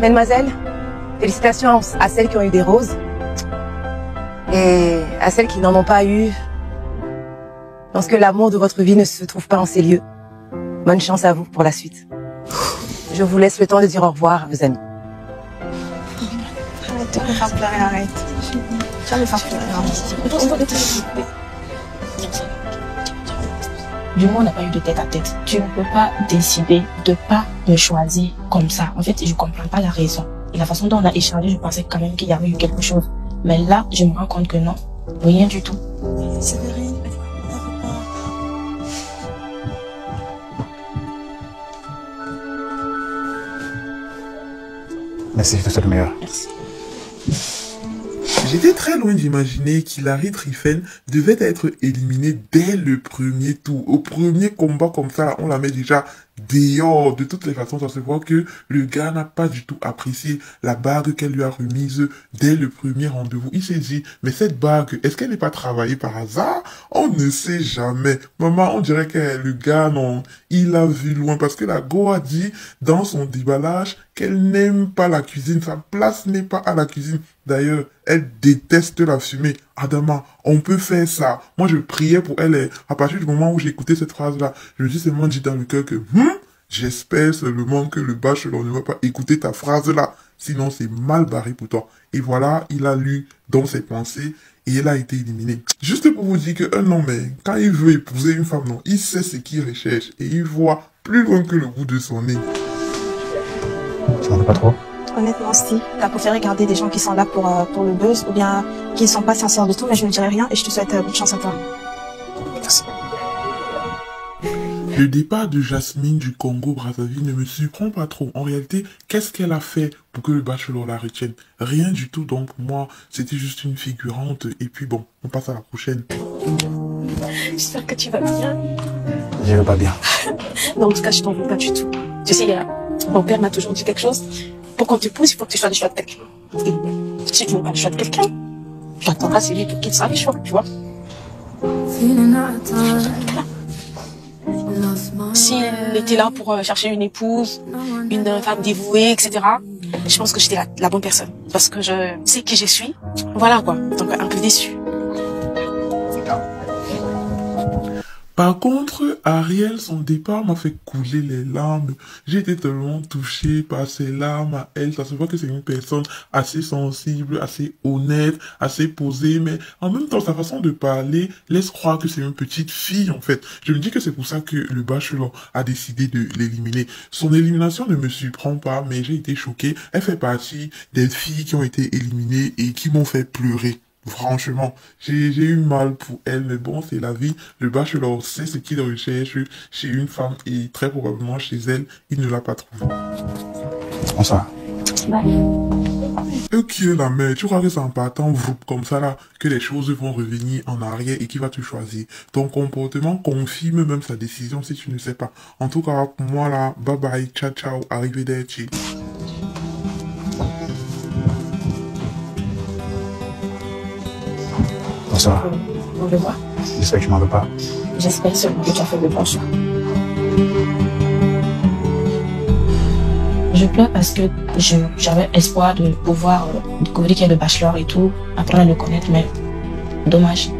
Mesdemoiselles, félicitations à celles qui ont eu des roses et à celles qui n'en ont pas eu. Je pense que l'amour de votre vie ne se trouve pas en ces lieux. Bonne chance à vous pour la suite. Je vous laisse le temps de dire au revoir à vos amis. Arrête, tu vas me faire pleurer, arrête. Tu vas me faire pleurer. Du moins, on n'a pas eu de tête à tête. Tu ne peux pas décider de pas me choisir comme ça. En fait, je comprends pas la raison. Et la façon dont on a échangé, je pensais quand même qu'il y avait eu quelque chose. Mais là, je me rends compte que non, rien du tout. Séverine, merci, je te souhaite le meilleur. Merci. J'étais très loin d'imaginer qu'Hilary Triffen devait être éliminée dès le premier tour. Au premier combat comme ça, on la met déjà dehors. De toutes les façons, ça se voit que le gars n'a pas du tout apprécié la bague qu'elle lui a remise dès le premier rendez-vous. Il s'est dit, mais cette bague, est-ce qu'elle n'est pas travaillée par hasard? On ne sait jamais. Maman, on dirait que le gars, non, il a vu loin parce que la go a dit dans son déballage qu'elle n'aime pas la cuisine. Sa place n'est pas à la cuisine. D'ailleurs, elle déteste la fumée. Adama, on peut faire ça. Moi, je priais pour elle. Et à partir du moment où j'ai écouté cette phrase-là, je me suis seulement dit dans le cœur que, j'espère seulement que le bachelor ne va pas écouter ta phrase-là. Sinon, c'est mal barré pour toi. Et voilà, il a lu dans ses pensées et elle a été éliminée. Juste pour vous dire qu'un homme, quand il veut épouser une femme, non, il sait ce qu'il recherche et il voit plus loin que le bout de son nez. Tu m'en veux pas trop? honnêtement, si. T'as préféré garder des gens qui sont là pour le buzz ou bien qui ne sont pas sincères du tout, mais je ne dirai rien et je te souhaite bonne chance à toi. Merci. Le départ de Jasmine du Congo-Brazzaville ne me surprend pas trop. En réalité, qu'est-ce qu'elle a fait pour que le bachelor la retienne? Rien du tout, donc pour moi, c'était juste une figurante. Et puis bon, on passe à la prochaine. J'espère que tu vas bien. Je vais pas bien. Non, en tout cas, je t'en veux pas du tout. Tu sais, mon père m'a toujours dit quelque chose. Pour qu'on te pousse, il faut que tu sois le choix de quelqu'un. Et si tu n'es pas le choix de quelqu'un, tu attendras c'est lui pour qu'il soit le choix, tu vois. Si elle était là pour chercher une épouse, une femme dévouée, etc., je pense que j'étais la bonne personne. Parce que je sais qui je suis. Voilà quoi. Donc un peu déçue. Par contre, Ariel, son départ m'a fait couler les larmes. J'ai été tellement touché par ses larmes à elle. Ça se voit que c'est une personne assez sensible, assez honnête, assez posée, mais en même temps, sa façon de parler laisse croire que c'est une petite fille, en fait. Je me dis que c'est pour ça que le bachelor a décidé de l'éliminer. Son élimination ne me surprend pas, mais j'ai été choqué. Elle fait partie des filles qui ont été éliminées et qui m'ont fait pleurer. Franchement, j'ai eu mal pour elle, mais bon, c'est la vie. Le bachelor sait ce qu'il recherche chez une femme et très probablement chez elle, il ne l'a pas trouvé. Bonsoir. Ok, la mère, tu crois que c'est en partant comme ça là que les choses vont revenir en arrière et qui va te choisir? Ton comportement confirme même sa décision si tu ne sais pas. En tout cas, pour moi là, bye bye, ciao ciao, arrivederci. Bonsoir. Au revoir. J'espère que tu m'en veux pas. J'espère seulement que tu as fait le bon choix. Je pleure parce que j'avais espoir de pouvoir découvrir qu'il y a le bachelor et tout, apprendre à le connaître, mais dommage.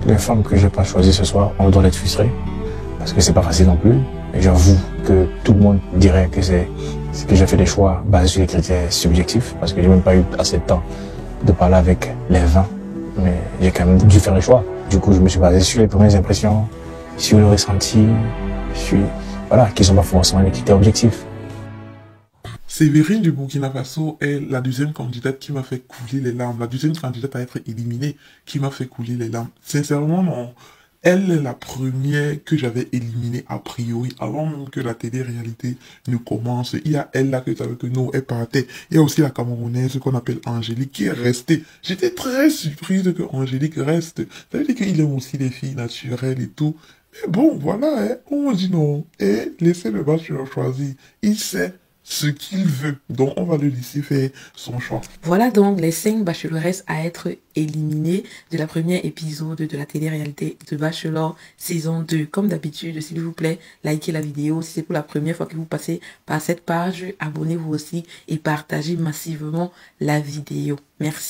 Les femmes que j'ai pas choisies ce soir, on doit être frustrées. Parce que c'est pas facile non plus. Et j'avoue que tout le monde dirait que c'est que j'ai fait des choix basés sur les critères subjectifs. Parce que j'ai même pas eu assez de temps de parler avec les 20, mais j'ai quand même dû faire le choix. Du coup, je me suis basé sur les premières impressions, sur le ressenti, voilà, qui sont pas forcément les critères objectifs. Séverine du Burkina Faso est la deuxième candidate qui m'a fait couler les larmes, la deuxième candidate à être éliminée qui m'a fait couler les larmes. Sincèrement, non. Elle est la première que j'avais éliminée a priori, avant même que la télé-réalité ne commence. Il y a elle là que tu savais que non, elle partait. Il y a aussi la Camerounaise qu'on appelle Angélique qui est restée. J'étais très surprise que Angélique reste. Ça veut dire qu'il aime aussi les filles naturelles et tout. Mais bon, voilà, on dit non. Et laissez le bachelor choisir. Il sait ce qu'il veut. Donc, on va le laisser faire son choix. Voilà donc les 5 bacheloresses à être éliminées de la première épisode de la télé-réalité de Bachelor saison 2. Comme d'habitude, s'il vous plaît, likez la vidéo. Si c'est pour la première fois que vous passez par cette page, abonnez-vous aussi et partagez massivement la vidéo. Merci.